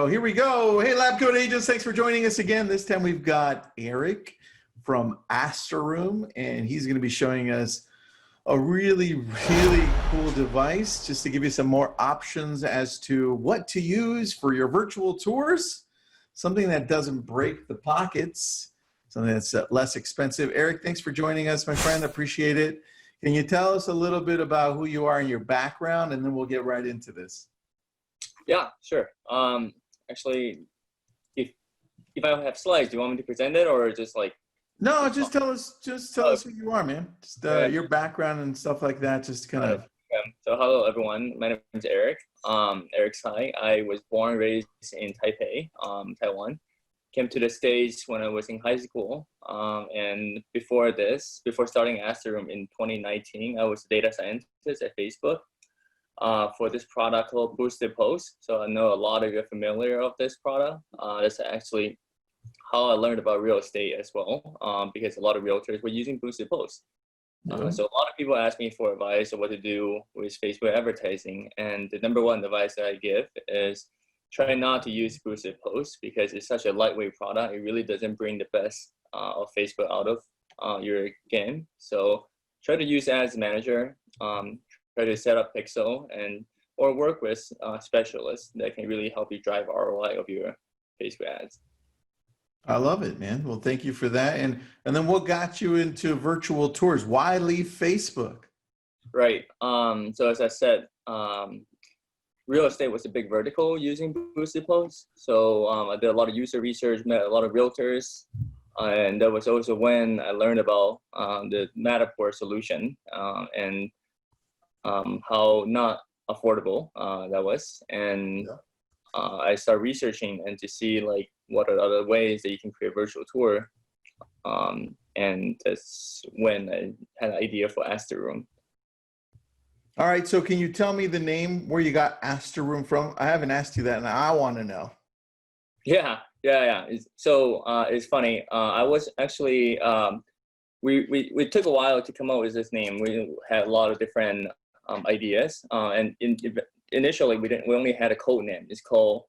Oh, here we go. Hey, Lab Coat Agents, thanks for joining us again. This time we've got Eric from Asteroom, and he's going to be showing us a really cool device just to give you some more options as to what to use for your virtual tours, something that doesn't break the pockets, something that's less expensive. Eric, thanks for joining us, my friend. Appreciate it. Can you tell us a little bit about who you are and your background, and then we'll get right into this? Yeah, sure. Actually, if I have slides, do you want me to present it or just like? No, just tell us who you are, man. Just your background and stuff like that. Just kind of. So hello, everyone. My name is Eric. Eric Tsay. I was born and raised in Taipei, Taiwan. Came to the States when I was in high school. And before starting Asteroom in 2019, I was a data scientist at Facebook. For this product called Boosted Post. So I know a lot of you are familiar with this product. That's actually how I learned about real estate as well, because a lot of realtors were using Boosted Post. So a lot of people ask me for advice on what to do with Facebook advertising. And the number one advice that I give is try not to use Boosted Post because it's such a lightweight product. It really doesn't bring the best of Facebook out of your game. So try to use Ads Manager. Try to set up Pixel or work with specialists that can really help you drive ROI of your Facebook ads. I love it, man. Well, thank you for that. And then what got you into virtual tours? Why leave Facebook? Right. So as I said, real estate was a big vertical using Boosted Post. So I did a lot of user research, met a lot of realtors. And that was also when I learned about the Matterport solution and how not affordable that was, and I started researching and to see like what are other ways that you can create a virtual tour, and that's when I had an idea for Asteroom. All right, so can you tell me the name where you got Asteroom from? I haven't asked you that, and I want to know. Yeah. So it's funny. I was actually we took a while to come up with this name. We had a lot of different ideas, and initially we only had a code name. It's called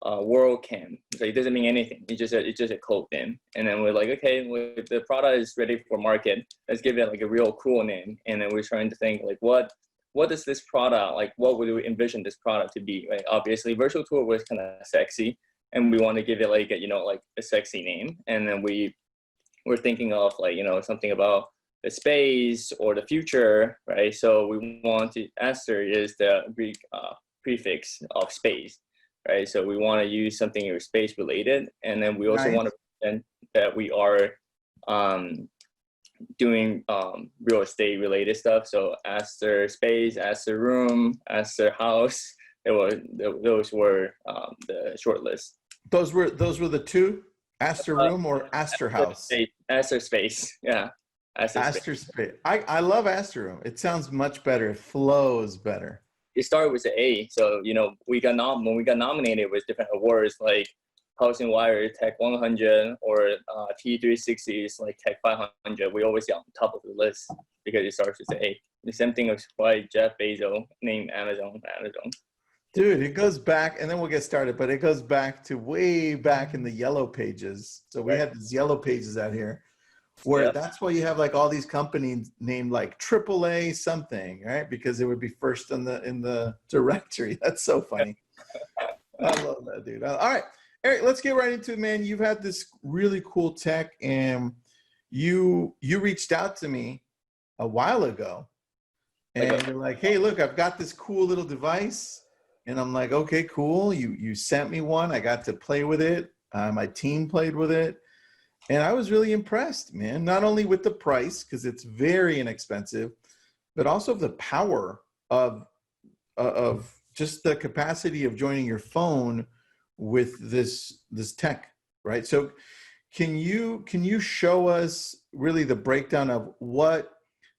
WorldCam. So it doesn't mean anything. It's just a code name. And then we're like, okay, well, the product is ready for market. Let's give it like a real cool name. And then we're trying to think like, what is this product like? What would we envision this product to be? Right? Obviously, virtual tour was kind of sexy, and we want to give it like a sexy name. And then we were thinking of like something about the space or the future, right? So we want to, Aster is the Greek prefix of space, right? So we want to use something space related. And then we also want to present that we are doing real estate related stuff. So Aster Space, Aster Room, Aster House, those were the short list. Those were the two? Aster Room or Aster House? Aster Space, yeah. Aster Space. I love Asteroom. It sounds much better. It flows better. It started with the A. So, when we got nominated with different awards like Housing Wire Tech 100 or T360 is like Tech 500. We always get on top of the list because it starts with the A. The same thing is why Jeff Bezos named Amazon. Dude, it goes back, and then we'll get started, but it goes back to way back in the yellow pages. So we had these yellow pages out here. Where that's why you have like all these companies named like AAA something, right? Because it would be first in the directory. That's so funny. I love that, dude. All right, Eric, let's get right into it, man. You've had this really cool tech, and you reached out to me a while ago, and you're like, hey, look, I've got this cool little device, and I'm like, okay, cool. You sent me one. I got to play with it. My team played with it. And I was really impressed, man, not only with the price, because it's very inexpensive, but also the power of just the capacity of joining your phone with this tech, right? So can you show us really the breakdown of what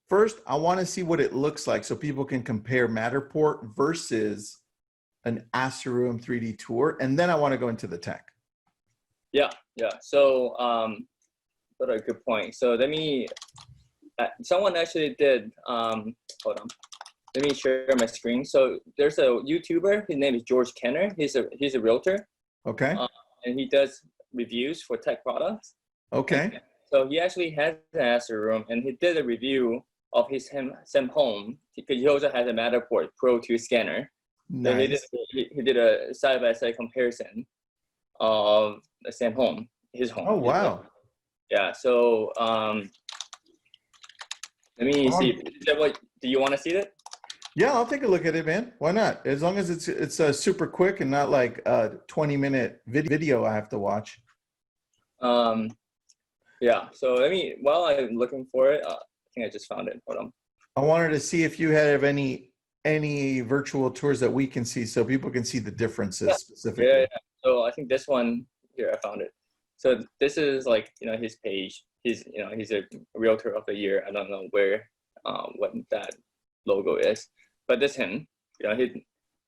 first, I want to see what it looks like so people can compare Matterport versus an Asteroom 3D tour. And then I want to go into the tech. Yeah. So, what a good point. So let me, someone actually did, hold on. Let me share my screen. So there's a YouTuber, his name is George Kenner. He's a realtor. Okay. And he does reviews for tech products. Okay. So he actually has an Asteroom, and he did a review of his same home, because he also has a Matterport Pro 2 scanner. Nice. So he did a side-by-side comparison of the same home, his home. Oh, wow. Yeah. So let me see. Is that what, do you want to see it? Yeah, I'll take a look at it, man. Why not? As long as it's super quick and not like a 20-minute video I have to watch. Yeah. So let me, while I'm looking for it, I think I just found it. Hold on. I wanted to see if you have any virtual tours that we can see so people can see the differences specifically. Yeah. So I think this one here, I found it. So this is like, his page. He's a realtor of the year. I don't know where, what that logo is, but this him.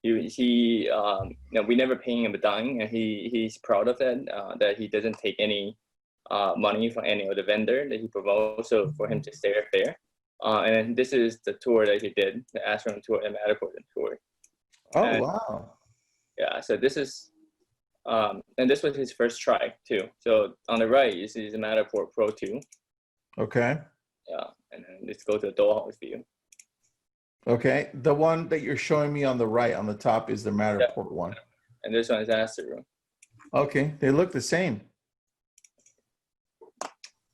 We never paying him a dime, and he's proud of it. That he doesn't take any money from any of the vendor that he promotes. So for him to stay there. And this is the tour that he did, the Asteroom tour and Matterport tour. Oh, wow. Yeah, so this is, and this was his first try too. So on the right, you see the Matterport Pro 2. Okay. Yeah, and then let's go to the Dollhouse view. Okay, the one that you're showing me on the right, on the top, is the Matterport one. And this one is Asteroom. Okay, they look the same.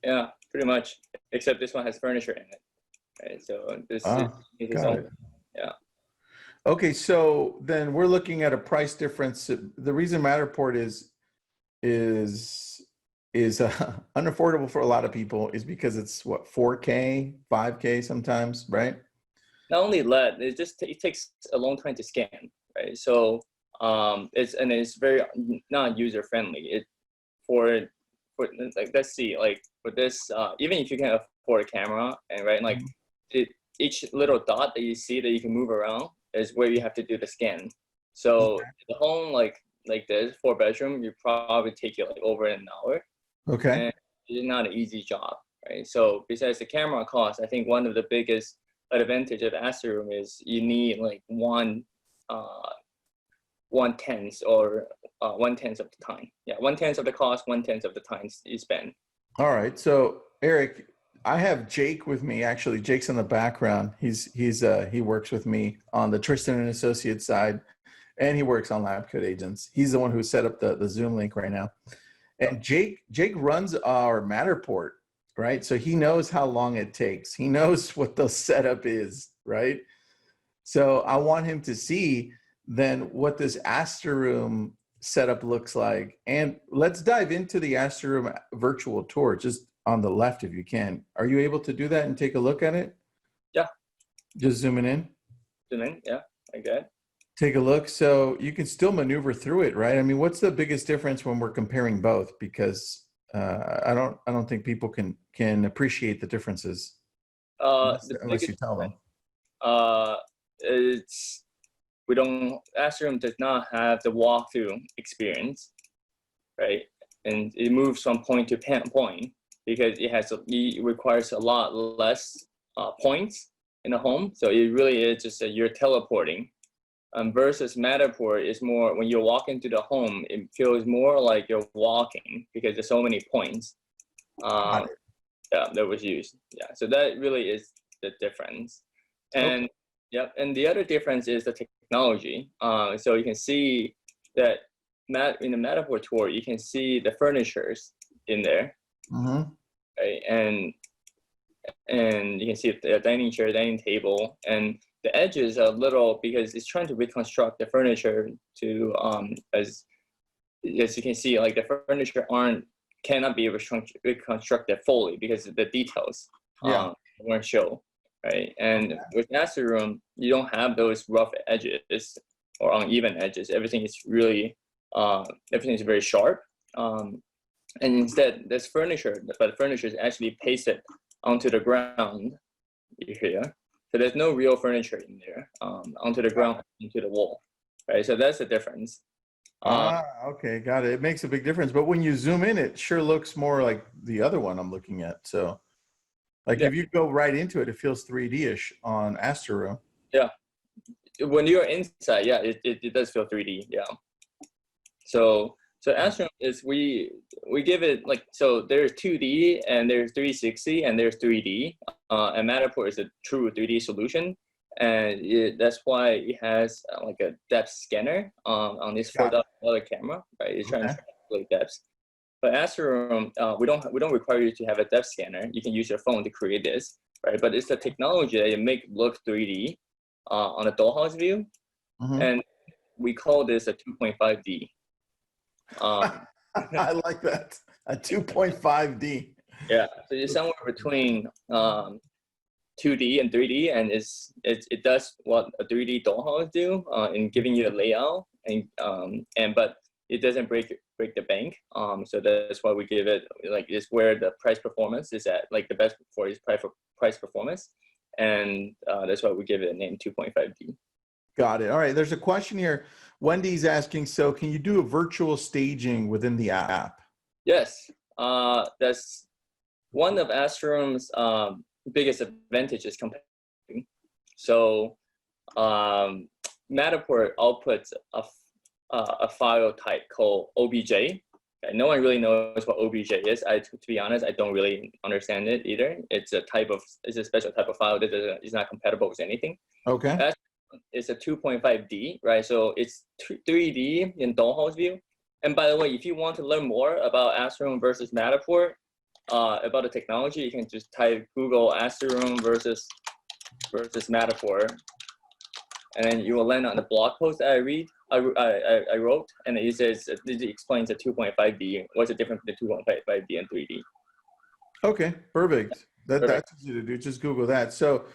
Yeah, pretty much, except this one has furniture in it. Right, so this is his own. Yeah. Okay, so then we're looking at a price difference. The reason Matterport is unaffordable for a lot of people is because it's what, 4K, 5K sometimes, right? Not only that, it takes a long time to scan, right? So it's very not user friendly. For like, let's see, like for this, even if you can afford a camera, and right, like each little dot that you see that you can move around is where you have to do the scan. So the home like this 4-bedroom, you probably take you like over an hour. Okay. And it's not an easy job, right? So besides the camera cost, I think one of the biggest advantage of Asteroom is you need like 1/10 or 1/10 of the time. Yeah, 1/10 of the cost, 1/10 of the time you spend. All right. So Eric, I have Jake with me. Actually, Jake's in the background. He works with me on the Tristan and Associates side, and he works on Lab Coat Agents. He's the one who set up the Zoom link right now. And Jake runs our Matterport, right? So he knows how long it takes. He knows what the setup is, right? So I want him to see then what this Asteroom setup looks like. And let's dive into the Asteroom virtual tour, just on the left if you can. Are you able to do that and take a look at it? Yeah. Just zooming in? Zoom in, yeah, like that. Take a look. So you can still maneuver through it, right? I mean, what's the biggest difference when we're comparing both? Because I don't think people can appreciate the differences unless you tell them. Asteroom does not have the walkthrough experience, right? And it moves from point to point because it requires a lot less points in the home. So it really is just you're teleporting. Versus Matterport is more, when you walk into the home, it feels more like you're walking because there's so many points that was used. Yeah, so that really is the difference. And and the other difference is the technology. So you can see that in the Matterport tour, you can see the furnitures in there, right? And you can see the dining chair, dining table, and the edges are little because it's trying to reconstruct the furniture to as you can see, like the furniture cannot be reconstructed fully because of the details weren't shown, right? And with Asteroom, you don't have those rough edges or uneven edges. Everything is really everything is very sharp, and instead there's furniture, but the furniture is actually pasted onto the ground here. So there's no real furniture in there, onto the ground, into the wall, right? So that's the difference. Okay, got it. It makes a big difference. But when you zoom in, it sure looks more like the other one I'm looking at. So, like if you go right into it, it feels 3D-ish on Asteroom. Yeah. When you're inside, yeah, it does feel 3D. Yeah. So Asteroom is we give it like, so there's 2D and there's 360 and there's 3D. And Matterport is a true 3D solution, and that's why it has like a depth scanner on this $4 camera, right? It's trying to calculate depths. But Asteroom, we don't require you to have a depth scanner. You can use your phone to create this, right? But it's the technology that you make look 3D on a Dollhouse view, and we call this a 2.5D. I like that, a 2.5D. Yeah, so it's somewhere between 2D and 3D, and it does what a 3D Dollhouse do in giving you a layout, and but it doesn't break the bank. So that's why we give it, like, it's where the price performance is at, like the best for its price performance, and that's why we give it a name 2.5D. Got it. All right. There's a question here. Wendy's asking, so can you do a virtual staging within the app? Yes. That's one of Asteroom's biggest advantages comparing. So Matterport outputs a file type called OBJ. Okay, no one really knows what OBJ is. To be honest, I don't really understand it either. It's a special type of file that is not compatible with anything. Okay. It's a 2.5D, right? So it's 3D in Dollhouse view. And by the way, if you want to learn more about Asteroom versus Matterport, about the technology, you can just type Google Asteroom versus Matterport, and then you will land on the blog post that I wrote, and it says, it explains the 2.5D. What's the difference between 2.5D and 3D? Okay, perfect. That's easy to do. Just Google that. So,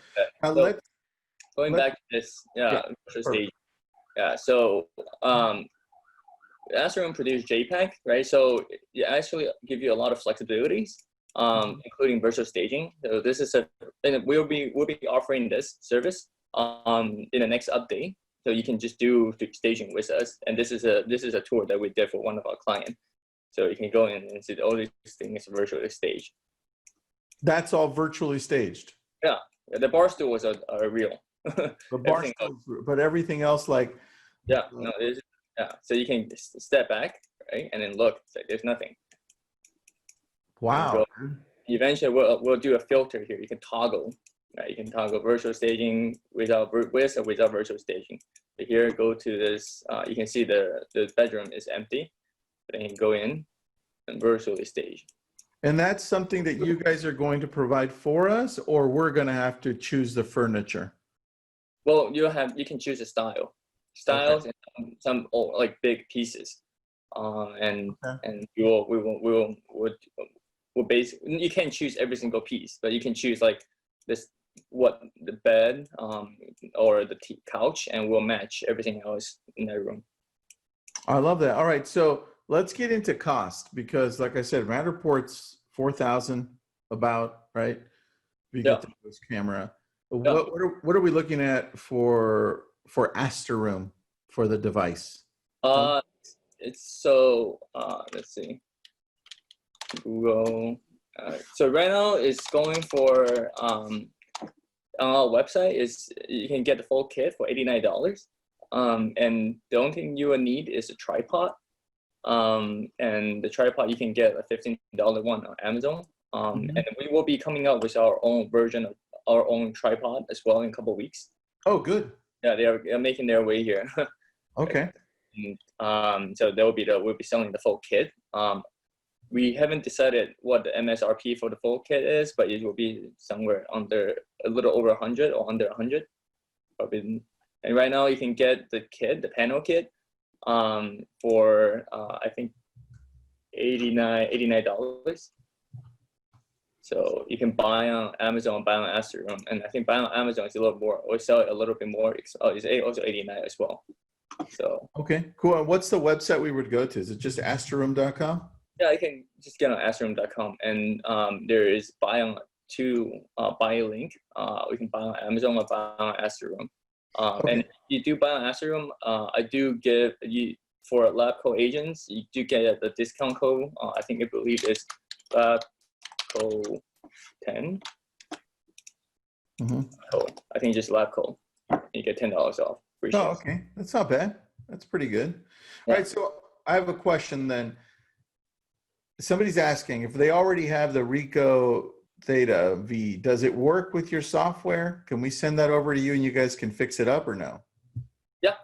going back to this, virtual stage. Yeah. So Asteroom produced JPEG, right? So it actually give you a lot of flexibilities, including virtual staging. So this is and we'll be offering this service in the next update. So you can just do staging with us, and this is a tour that we did for one of our clients. So you can go in and see all these things virtually staged. That's all virtually staged. Yeah, the bar stool was a real. The bar stool, but everything else, like so you can step back, right, and then look. It's like there's nothing. Wow. Eventually, we'll do a filter here. You can toggle. Right? You can toggle virtual staging with or without virtual staging. But here, go to this. You can see the bedroom is empty. Then you can go in and virtually stage. And that's something that you guys are going to provide for us, or we're going to have to choose the furniture? Well, you can choose a styles, okay, and some like big pieces, and we'll basically, you can't choose every single piece, but you can choose like this, the bed or the couch, and we'll match everything else in that room. I love that. All right, so let's get into cost, because like I said, Matterport's $4,000 about, right? You get this camera. What are we looking at for Asteroom for the device? It's so let's see, Google. So right now it's going for on our website is you can get the full kit for $89. And the only thing you will need is a tripod. And the tripod you can get a $15 one on Amazon. And we will be coming out with our own version of our own tripod as well in a couple of weeks. Oh, good. Yeah, they're making their way here. Okay. And, so we'll be selling the full kit. We haven't decided what the MSRP for the full kit is, but it will be somewhere under a little over 100 or under 100. And right now you can get the kit, the Pano Kit, for I think $89. So you can buy on Amazon, buy on Asteroom, and I think buy on Amazon is a little more. We sell it a little bit more. It's also $89 as well. So okay, cool. And what's the website we would go to? Is it just asteroom.com? Yeah, you can just get on asteroom.com, and there is buy on to buy a link. We can buy on Amazon or buy on Asteroom. And if you do buy on Asteroom, I do give you, for LabCo agents, you do get the discount code. I believe it's LabCo 10. I think just LabCo. You get $10 off. Oh, okay. That's not bad. That's pretty good. Yeah. All right. So I have a question then. Somebody's asking if they already have the Ricoh Theta V, does it work with your software? Can we send that over to you and you guys can fix it up or no? Yeah.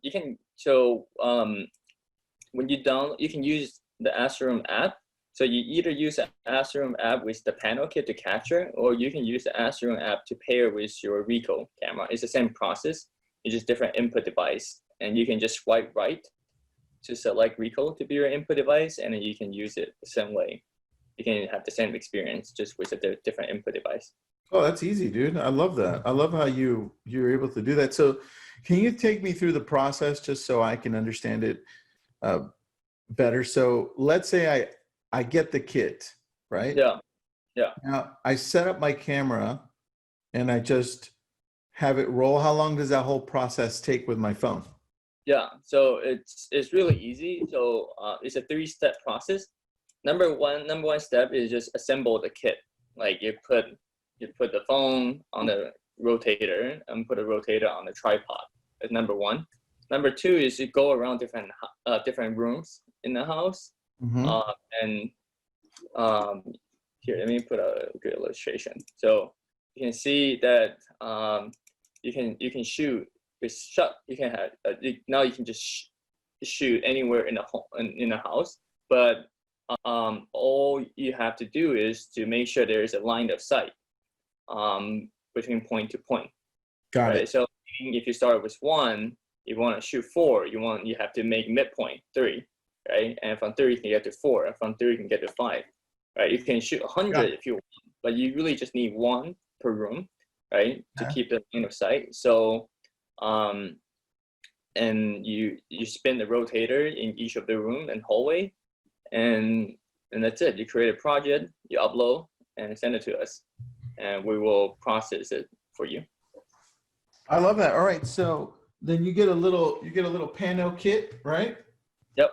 You can. So when you download, you can use the Asteroom app. So you either use the Asteroom app with the Pano Kit to capture, or you can use the Asteroom app to pair with your Ricoh camera. It's the same process. It's just different input device, and you can just swipe right to select Ricoh to be your input device, and then you can use it the same way. You can have the same experience just with a different input device. Oh, that's easy, dude. I love that. I love how you're able to do that. So can you take me through the process just so I can understand it better? So let's say I get the kit, right? Yeah. Now I set up my camera and I just have it roll. How long does that whole process take with my phone? Yeah, so it's really easy. So it's a 3-step process. Number one step is just assemble the kit. Like you put the phone on the rotator and put a rotator on the tripod. That's number one. Number two is you go around different rooms in the house. And here, let me put a good illustration. So you can see that you can shoot with shot. You can have now you can just shoot anywhere in the home in the house, but all you have to do is to make sure there is a line of sight between point to point. Got it. So if you start with 1, you want to shoot 4. You have to make midpoint 3, right? And from 3 you can get to 4. And from 3 you can get to 5, right? You can shoot 100 if you want, but you really just need 1 per room, right? To keep the line of sight. So and you spin the rotator in each of the room and hallway, and that's it. You create a project, you upload and send it to us, and we will process it for you. I love that. All right, so then you get a little Pano Kit, right? Yep.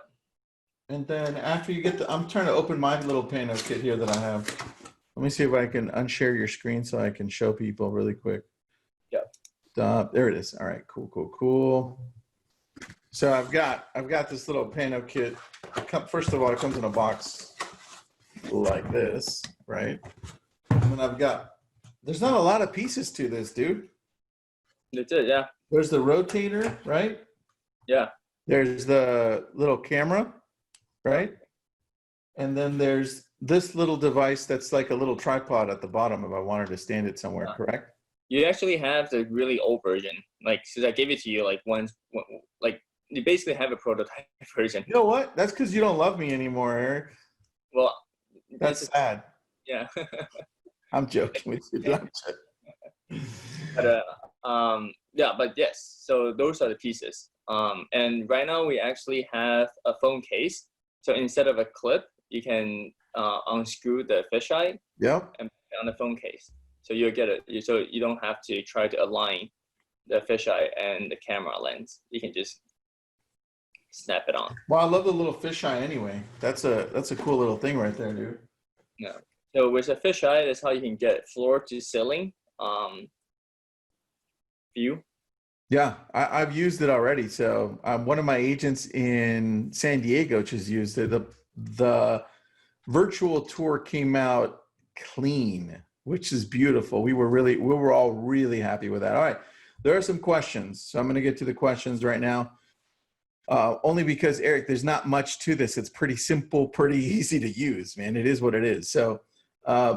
And then after you get I'm trying to open my little Pano Kit here that I have. Let me see if I can unshare your screen so I can show people really quick. Yep. There it is. All right, cool. So I've got this little Pano Kit. First of all, it comes in a box like this, right? And then there's not a lot of pieces to this, dude. That's it, yeah. There's the rotator, right? Yeah. There's the little camera, right? And then there's this little device that's like a little tripod at the bottom if I wanted to stand it somewhere, correct? You actually have the really old version. Like, since I gave it to you, like you basically have a prototype version. You know what? That's because you don't love me anymore, Eric. Well, that's sad. Yeah. I'm joking with you. But yes. So those are the pieces. And right now we actually have a phone case. So instead of a clip, you can unscrew the fisheye. Yep. And put it on the phone case. So you'll get it. So you don't have to try to align the fisheye and the camera lens. You can just snap it on. Well, I love the little fisheye anyway. That's a cool little thing right there, dude. Yeah. So with a fisheye, that's how you can get floor to ceiling view. Yeah, I've used it already. So one of my agents in San Diego just used it. The virtual tour came out clean, which is beautiful. We were all really happy with that. All right, there are some questions. So I'm going to get to the questions right now. Only because, Eric, there's not much to this. It's pretty simple, pretty easy to use, man. It is what it is. So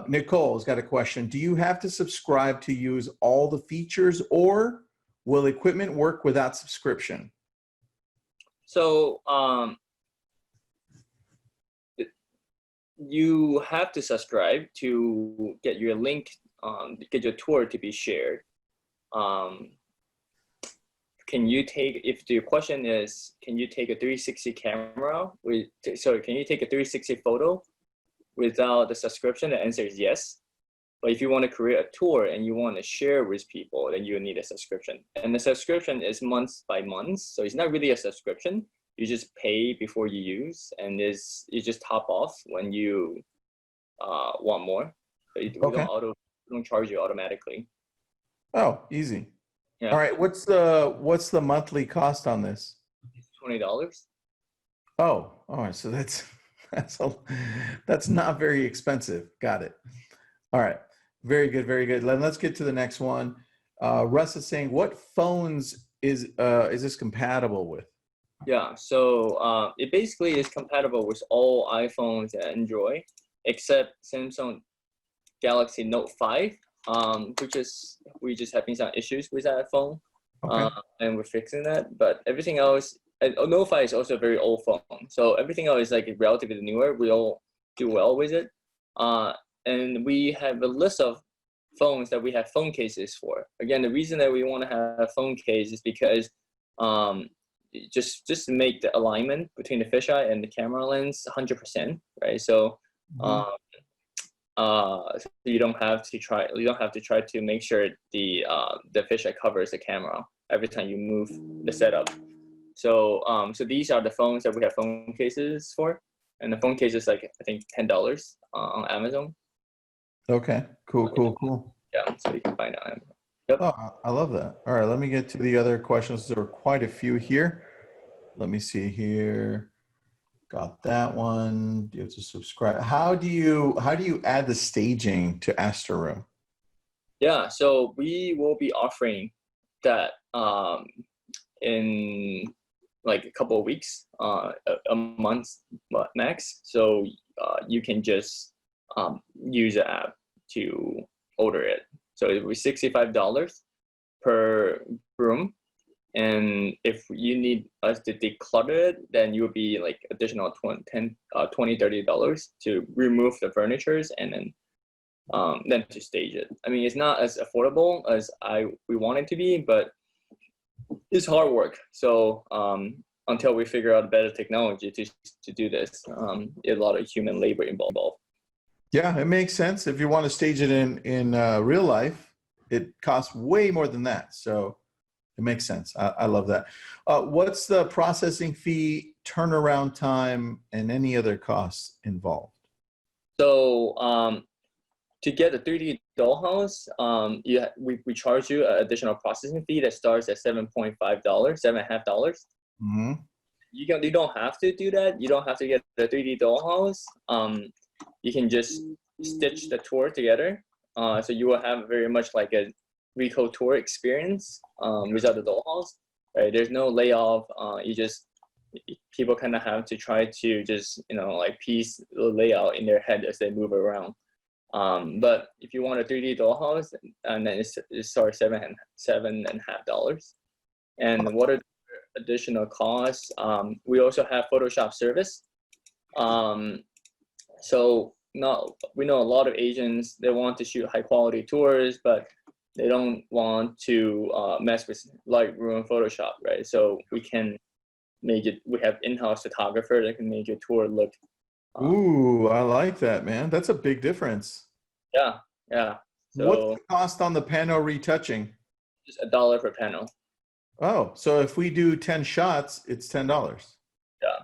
Nicole's got a question. Do you have to subscribe to use all the features, or will equipment work without subscription? So you have to subscribe to get your link, get your tour to be shared. Can you take, if the question is, can you take a 360 camera can you take a 360 photo without the subscription? The answer is yes. But if you want to create a tour and you want to share with people, then you need a subscription. And the subscription is month by month. So it's not really a subscription. You just pay before you use, and you just top off when you want more. We don't charge you automatically. Oh, easy. Yeah. All right. What's the monthly cost on this? It's $20. Oh, all right. So that's not very expensive. Got it. All right. Very good. Very good. Let's get to the next one. Russ is saying, what phones is this compatible with? Yeah. So it basically is compatible with all iPhones and Android, except Samsung Galaxy Note 5, we just having some issues with that phone. Okay. And we're fixing that. But everything else, Note 5 is also a very old phone. So everything else is like relatively newer. We all do well with it. And we have a list of phones that we have phone cases for. Again, the reason that we want to have a phone case is because just to make the alignment between the fisheye and the camera lens 100%, right? So so you don't have to try to make sure the fisheye covers the camera every time you move the setup. So so these are the phones that we have phone cases for, and the phone case is like I think $10 on Amazon. Okay. Cool. Yeah, so you can find it on Amazon. Yep. Oh, I love that. All right, let me get to the other questions. There are quite a few here. Let me see here. Got that one. You have to subscribe. How do you add the staging to Asteroom? Yeah, so we will be offering that in like a couple of weeks, a month max. So you can just use the app to order it. So it was $65 per room. And if you need us to declutter it, then you will be like additional $20-$30 to remove the furnitures and then to stage it. I mean, it's not as affordable as we want it to be, but it's hard work. So until we figure out better technology to do this, a lot of human labor involved. Yeah, it makes sense. If you want to stage it in real life, it costs way more than that. So it makes sense. I love that. What's the processing fee, turnaround time, and any other costs involved? So to get the 3D Dollhouse, we charge you an additional processing fee that starts at $7.5, $7.50. Mm-hmm. You don't have to do that. You don't have to get the 3D Dollhouse. You can just stitch the tour together. So you will have very much like a Recode tour experience without the Dollhouse. Right? There's no layoff. People kind of have to try to just like piece the layout in their head as they move around. But if you want a 3D Dollhouse, and then it starts $7.50. And what are the additional costs? We also have Photoshop service. So we know a lot of agents, they want to shoot high quality tours, but they don't want to mess with Lightroom, Photoshop, right? So we can make it. We have in-house photographer that can make your tour look. Ooh, I like that, man. That's a big difference. Yeah. So what's the cost on the Pano retouching? Just $1 per panel. Oh, so if we do 10 shots, it's $10. Yeah,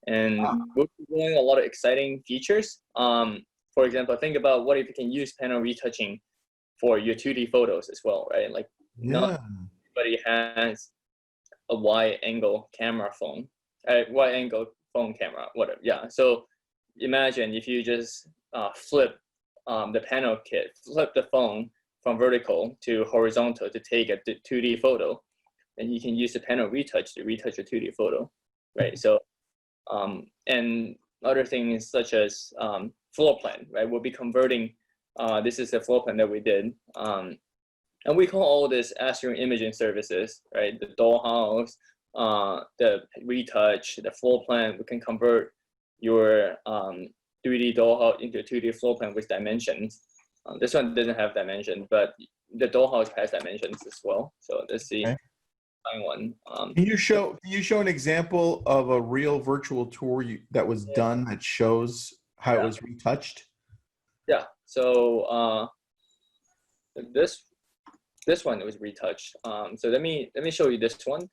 and we're doing a lot of exciting features. For example, think about what if you can use Pano retouching for your 2D photos as well, right? Like not everybody has a wide angle camera phone, wide angle phone camera, whatever. Yeah. So imagine if you just flip the Pano Kit, flip the phone from vertical to horizontal to take a 2D photo, and you can use the Pano retouch to retouch a 2D photo, right? So and other things such as floor plan, right? We'll be converting. This is the floor plan that we did. And we call all this Asteroom imaging services, right? The Dollhouse, the retouch, the floor plan. We can convert your 3D Dollhouse into a 2D floor plan with dimensions. This one doesn't have dimensions, but the Dollhouse has dimensions as well. So let's see. Okay. One. Can you show an example of a real virtual tour that was done that shows how it was retouched? Yeah. So this one was retouched. So let me show you this one.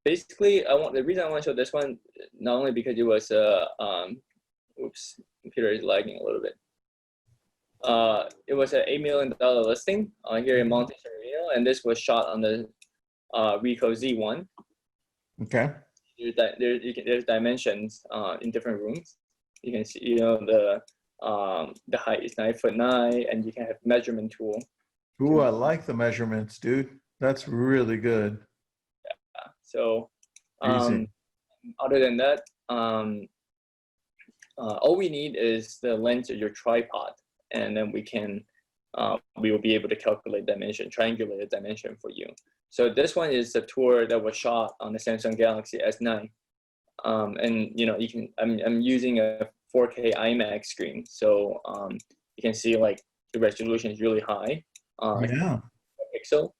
Basically, the reason I want to show this one, not only because it was oops, computer is lagging a little bit. It was an $8 million listing here in Monterey, and this was shot on the Ricoh Z1. Okay. There's dimensions in different rooms. You can see, the height is 9'9", and you can have measurement tool. Ooh, I like the measurements, dude. That's really good. Yeah. So, other than that, all we need is the lens of your tripod, and then we will be able to calculate dimension, triangulate the dimension for you. So this one is a tour that was shot on the Samsung Galaxy S9, and I'm using a 4K IMAX screen, so you can see like the resolution is really high, yeah, pixel,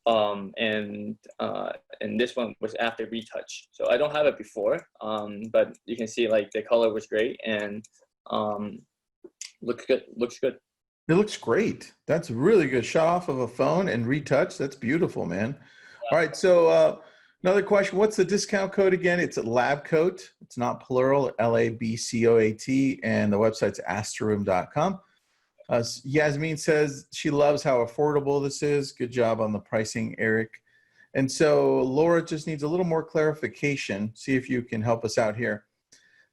and this one was after retouch, so I don't have it before, but you can see like the color was great and looks good. It looks great. That's really good. Shot off of a phone and retouched. That's beautiful, man. All right. So another question. What's the discount code again? It's a LabCoat. It's not plural, LABCOAT. And the website's asteroom.com. Yasmin says she loves how affordable this is. Good job on the pricing, Eric. And so Laura just needs a little more clarification. See if you can help us out here.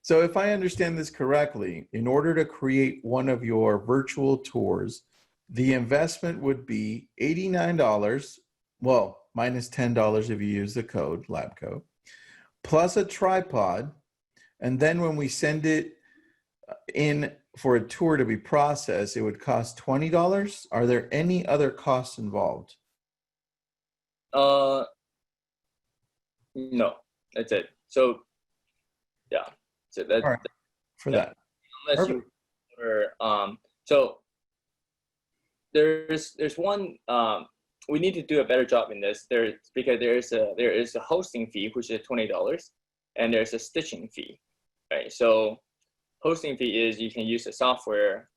So if I understand this correctly, in order to create one of your virtual tours, the investment would be $89, well, minus $10 if you use the code, LabCoat, plus a tripod. And then when we send it in for a tour to be processed, it would cost $20. Are there any other costs involved? No, that's it. So, yeah. So that's right. For that. Unless you order, so there's one, we need to do a better job in this. Because there is a hosting fee, which is $20, and there's a stitching fee, right? So hosting fee is you can use the software,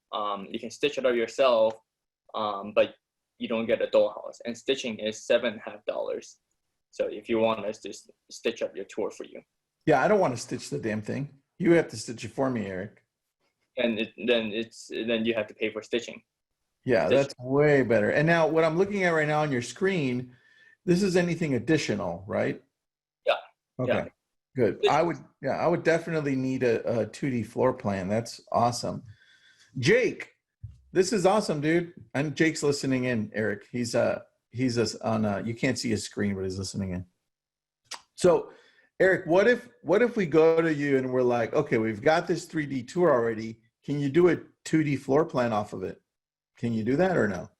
you can stitch it up yourself, but you don't get a Dollhouse. And stitching is $7.50. So if you want us to stitch up your tour for you. Yeah, I don't want to stitch the damn thing. You have to stitch it for me, Eric. And then you have to pay for stitching. Yeah, that's way better. And now what I'm looking at right now on your screen, this is anything additional, right? Yeah. Okay, yeah. Good. I would definitely need a 2D floor plan. That's awesome. Jake, this is awesome, dude. And Jake's listening in, Eric. He's on you can't see his screen, but he's listening in. So Eric, what if we go to you and we're like, okay, we've got this 3D tour already. Can you do a 2D floor plan off of it? Can you do that or no?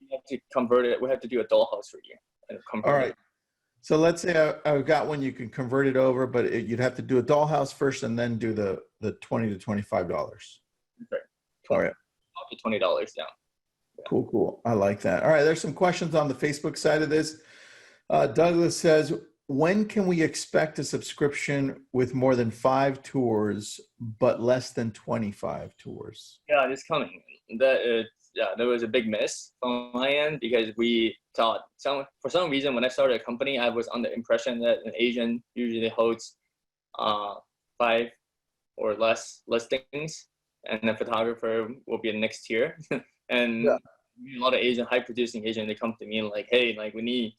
We have to convert it. We have to do a Dollhouse for you. All right. So let's say I've got one you can convert it over, but you'd have to do a Dollhouse first and then do the $20 to $25. Okay. All right. Up to $20 down. Yeah. Cool. I like that. All right. There's some questions on the Facebook side of this. Douglas says, when can we expect a subscription with more than 5 tours, but less than 25 tours? Yeah, it's coming. There was a big miss on my end because we thought for some reason when I started a company, I was under the impression that an agent usually holds 5 or less listings, and the photographer will be the next tier. And a lot of high producing agents, they come to me like, hey, like we need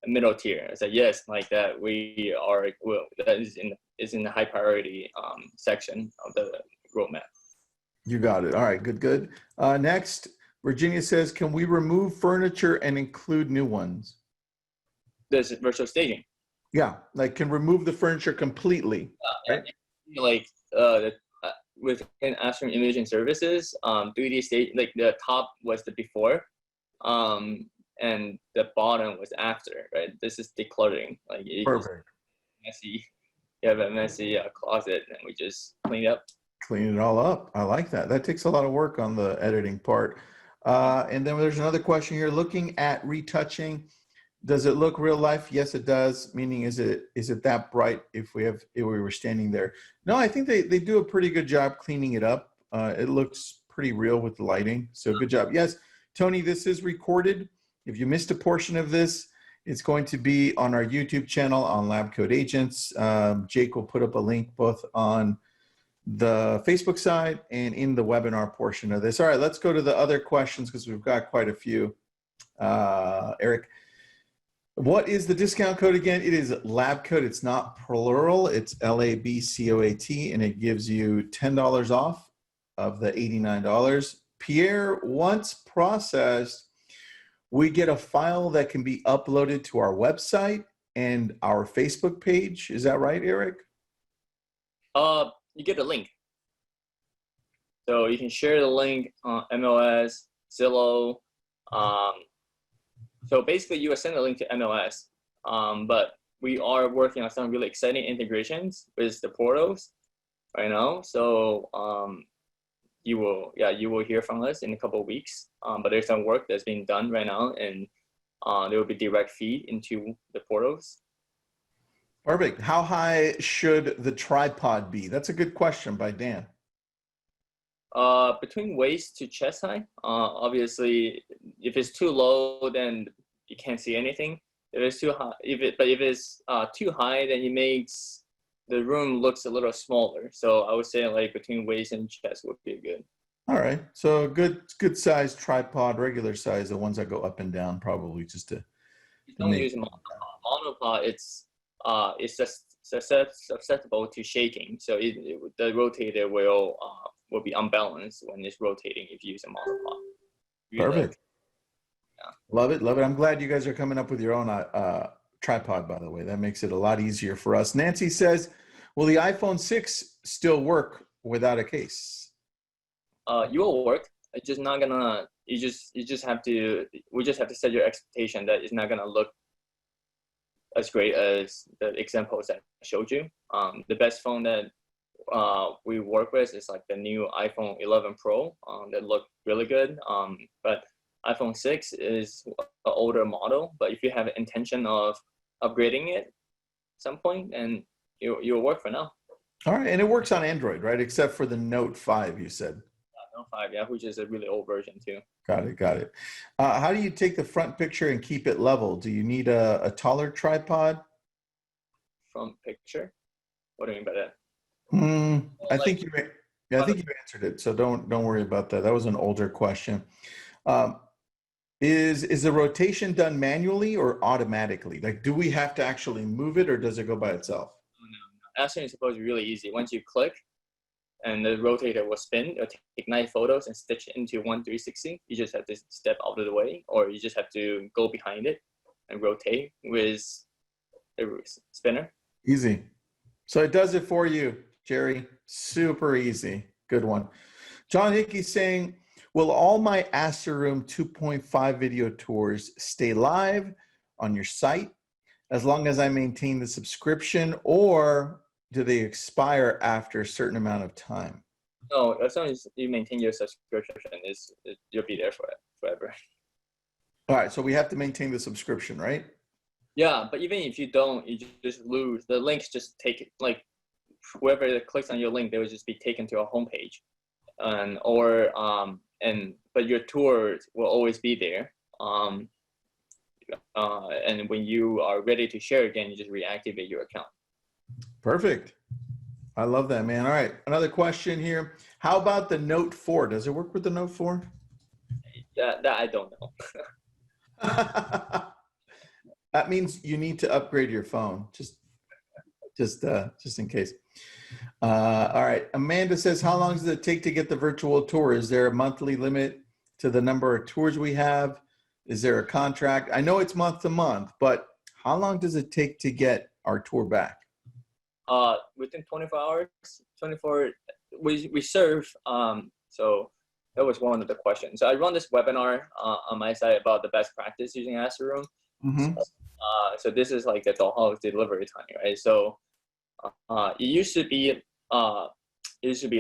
a middle tier. I said, yes, like that that is in the high priority section of the roadmap. You got it. All right, good. Next, Virginia says, can we remove furniture and include new ones? There's virtual staging. Yeah, like can remove the furniture completely. Right? Like within Asteroom Imaging Services, 3D stage, like the top was the before, and the bottom was after, right? This is decluttering. Like perfect. Messy. You have a messy closet, and we just clean it up. Clean it all up. I like that. That takes a lot of work on the editing part. And then there's another question here. Looking at retouching, does it look real life? Yes, it does. Meaning, is it that bright if we were standing there? No, I think they do a pretty good job cleaning it up. It looks pretty real with the lighting. So good job. Yes. Tony, this is recorded. If you missed a portion of this, it's going to be on our YouTube channel on Lab Coat Agents. Jake will put up a link both on the Facebook side and in the webinar portion of this. All right, let's go to the other questions because we've got quite a few. Eric, what is the discount code again? It is Lab Coat. It's not plural. It's LABCOAT, and it gives you $10 off of the $89. Pierre, once processed, we get a file that can be uploaded to our website and our Facebook page. Is that right, Eric? You get a link. So you can share the link on MLS, Zillow. So basically you will send a link to MLS, but we are working on some really exciting integrations with the portals right now. So you will hear from us in a couple of weeks, but there's some work that's being done right now, and there will be direct feed into the portals. Perfect. How high should the tripod be? That's a good question by Dan. Between waist to chest height. Obviously, if it's too low, then you can't see anything. If it's too high, if it's too high, then it makes the room looks a little smaller. So I would say like between waist and chest would be good. All right. So good size tripod, regular size, the ones that go up and down, probably just to. Don't use monopod. It's just susceptible to shaking. So the rotator will be unbalanced when it's rotating if you use a monopod. Perfect. Yeah. Love it. Love it. I'm glad you guys are coming up with your own tripod, by the way. That makes it a lot easier for us. Nancy says, will the iPhone 6 still work without a case? You will work. It's just not gonna, we just have to set your expectation that it's not gonna look as great as the examples that I showed you. The best phone that we work with is like the new iPhone 11 Pro that look really good. But iPhone 6 is an older model, but if you have an intention of upgrading it at some point, then you'll work for now. All right, and it works on Android, right? Except for the Note 5, you said. Note 5, yeah, which is a really old version too. Got it. How do you take the front picture and keep it level? Do you need a taller tripod? Front picture? What do you mean by that? I think you answered it, so don't worry about that. That was an older question. Is the rotation done manually or automatically? Like, do we have to actually move it, or does it go by itself? No. Asteroom is supposed to be really easy. Once you click, and the rotator will spin, it'll take 9 photos and stitch it into 1 360. You just have to step out of the way, or you just have to go behind it and rotate with the spinner. Easy. So it does it for you, Jerry. Super easy. Good one. John Hickey's saying, will all my Asteroom 2.5 video tours stay live on your site as long as I maintain the subscription, or do they expire after a certain amount of time? No, as long as you maintain your subscription, you'll be there forever. All right, so we have to maintain the subscription, right? Yeah, but even if you don't, you just lose. The links just take it, like whoever clicks on your link, they will just be taken to a homepage, but your tour will always be there. And when you are ready to share again, you just reactivate your account. Perfect. I love that, man. All right, another question here. How about the Note 4? Does it work with the Note 4? That I don't know. That means you need to upgrade your phone, just in case. All right, Amanda says, how long does it take to get the virtual tour? Is there a monthly limit to the number of tours we have? Is there a contract? I know it's month to month, but how long does it take to get our tour back? Within 24 hours, we serve, so that was one of the questions. So I run this webinar on my site about the best practice using Asteroom. Mm-hmm. So this is like the Dollhouse delivery time, right? So it used to be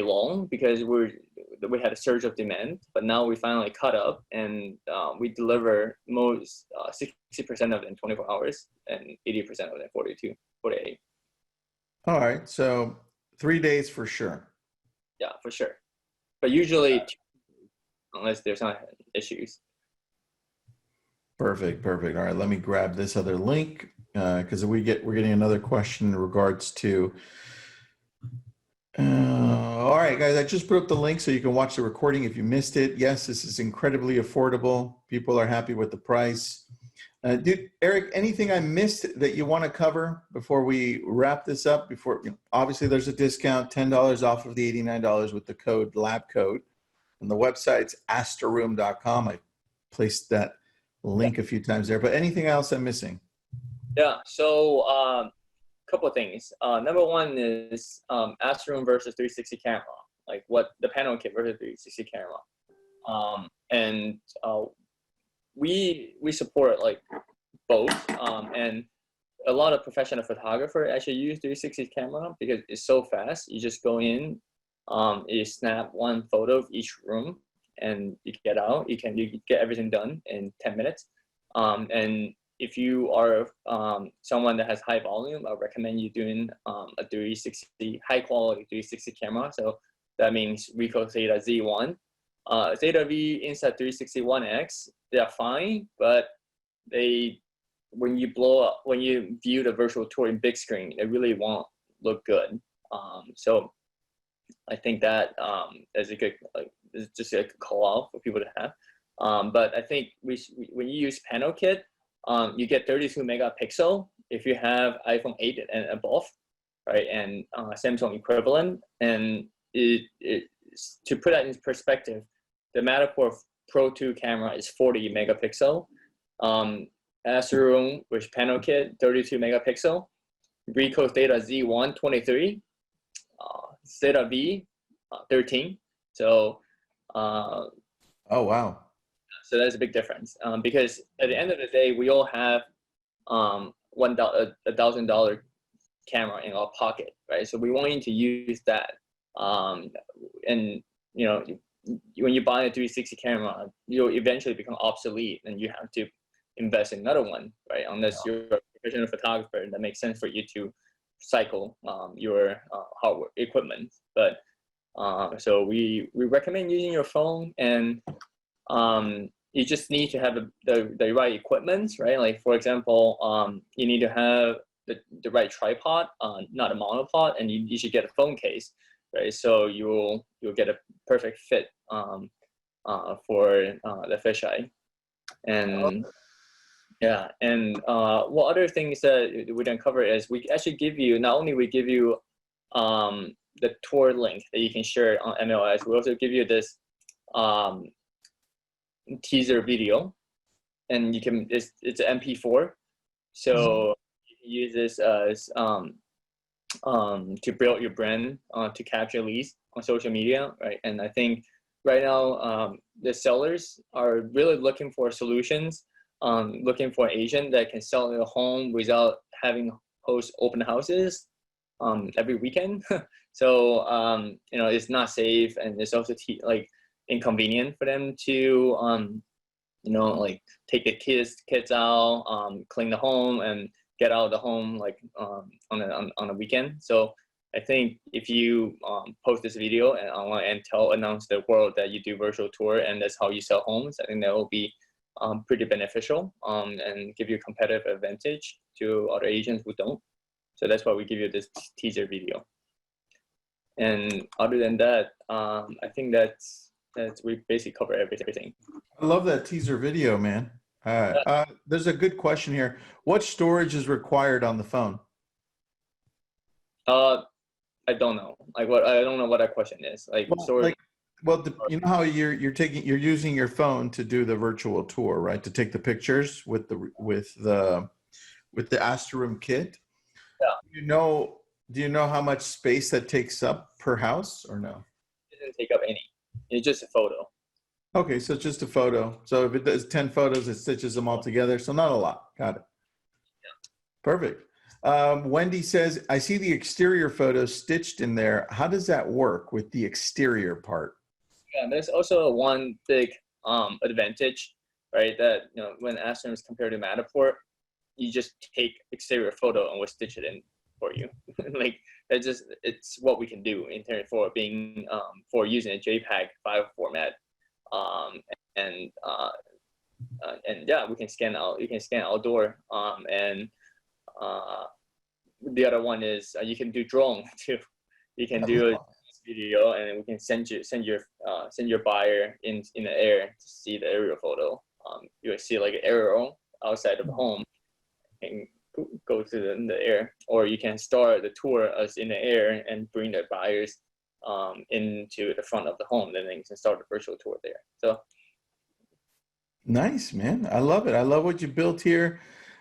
long because we had a surge of demand, but now we finally caught up, and we deliver most 60% of it in 24 hours and 80% of it in 48. All right, so 3 days for sure. Yeah, for sure. But usually, unless there's not issues. Perfect, perfect. All right, let me grab this other link because we're getting another question in regards to. All right, guys, I just put up the link so you can watch the recording if you missed it. Yes, this is incredibly affordable. People are happy with the price. Dude, Eric, anything I missed that you want to cover before we wrap this up? Obviously, there's a discount, $10 off of the $89 with the code lab code, and the website's asteroom.com. I placed that link a few times there, but anything else I'm missing? Yeah. So couple of things. Number one is Asteroom versus 360 camera, like what the Pano Kit versus 360 camera, and we support like both, and a lot of professional photographers actually use 360 camera because it's so fast. You just go in, you snap one photo of each room, and you get out. You get everything done in 10 minutes, and if you are someone that has high volume, I recommend you doing a 360, high quality 360 camera. So that means Ricoh Theta Z1. Theta V Insta 360 1X, they're fine, but when you view the virtual tour in big screen, they really won't look good. So I think that is a good, it's just a call out for people to have. But I think when you use Pano Kit, you get 32 megapixel if you have iPhone 8 and above, right? And Samsung equivalent. And to put that in perspective, the Matterport Pro 2 camera is 40 megapixel. Asteroom with Pano Kit, 32 megapixel. Ricoh Theta Z1, 23. Theta V, 13. So. Oh, wow. So that's a big difference, because at the end of the day, we all have $1,000 camera in our pocket, right? So we want you to use that, and when you buy a 360 camera, you'll eventually become obsolete, and you have to invest in another one, right? Unless you're a professional photographer, that makes sense for you to cycle your hardware equipment. But so we recommend using your phone, and you just need to have the right equipment, right? Like for example, you need to have the right tripod, not a monopod, and you should get a phone case, right? So you'll get a perfect fit for the fisheye. And yeah, and what other things that we didn't cover is we actually give you, not only we give you the tour link that you can share on MLS, we also give you this teaser video, and you can it's an MP4, so you can use this as to build your brand, to capture leads on social media, right? And I think right now the sellers are really looking for solutions, looking for an agent that can sell their home without having host open houses every weekend. So it's not safe, and it's also inconvenient for them to like take the kids out, clean the home, and get out of the home on a weekend. So I think if you post this video and online and announce the world that you do virtual tour and that's how you sell homes, I think that will be pretty beneficial, and give you a competitive advantage to other agents who don't. So that's why we give you this teaser video. And other than that, I think that's we basically cover everything. I love that teaser video, man. There's a good question here. What storage is required on the phone? I don't know. I don't know what that question is. Storage. You know how you're using your phone to do the virtual tour, right? To take the pictures with the Asteroom kit. Yeah. Do you know how much space that takes up per house, or no? It doesn't take up any. It's just a photo. Okay, so it's just a photo. So if it does 10 photos, it stitches them all together. So not a lot. Got it. Yeah. Perfect. Wendy says, I see the exterior photos stitched in there. How does that work with the exterior part? Yeah, there's also one big advantage, right? That when Asteroom is compared to Matterport, you just take exterior photo and we'll stitch it in for you. It's what we can do in terms for being for using a JPEG file format, and and yeah, we can scan out. You can scan outdoor. And the other one is you can do drone too. You can do a video, and we can send your buyer in the air to see the aerial photo. You will see like an aerial outside of the home and go to the air, or you can start the tour as in the air and bring the buyers into the front of the home. Then you can start the virtual tour there. So nice, man. I love it. I love what you built here.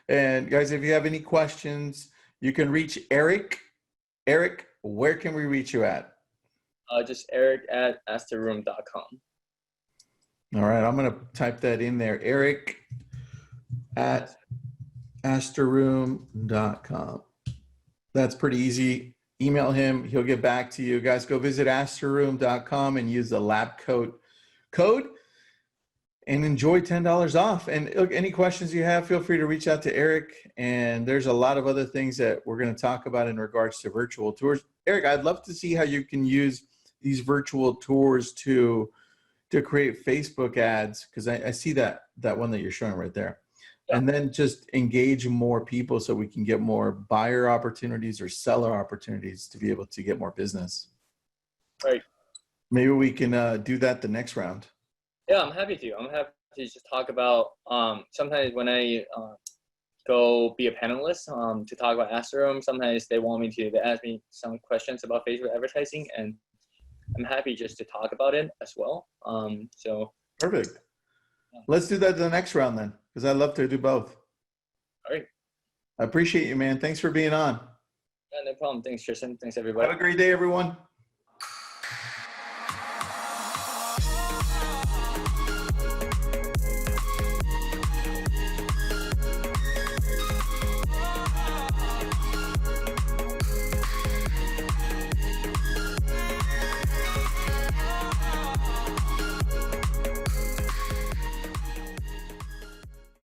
And guys, if you have any questions, you can reach Eric. Eric, where can we reach you at? Just eric@asteroom.com. All right, I'm going to type that in there. Eric@asteroom.com. That's pretty easy. Email him. He'll get back to you. Guys, go visit asteroom.com and use the lab code and enjoy $10 off. And look, any questions you have, feel free to reach out to Eric. And there's a lot of other things that we're going to talk about in regards to virtual tours. Eric, I'd love to see how you can use these virtual tours to create Facebook ads, because I see that one that you're showing right there. Yeah. And then just engage more people so we can get more buyer opportunities or seller opportunities to be able to get more business. Right. Maybe we can do that the next round. Yeah, I'm happy to. I'm happy to just talk about, sometimes when I go be a panelist to talk about Asteroom, sometimes they ask me some questions about Facebook advertising, and I'm happy just to talk about it as well. So perfect. Yeah. Let's do that the next round then, because I'd love to do both. All right. I appreciate you, man. Thanks for being on. Yeah, no problem. Thanks, Tristan. Thanks, everybody. Have a great day, everyone.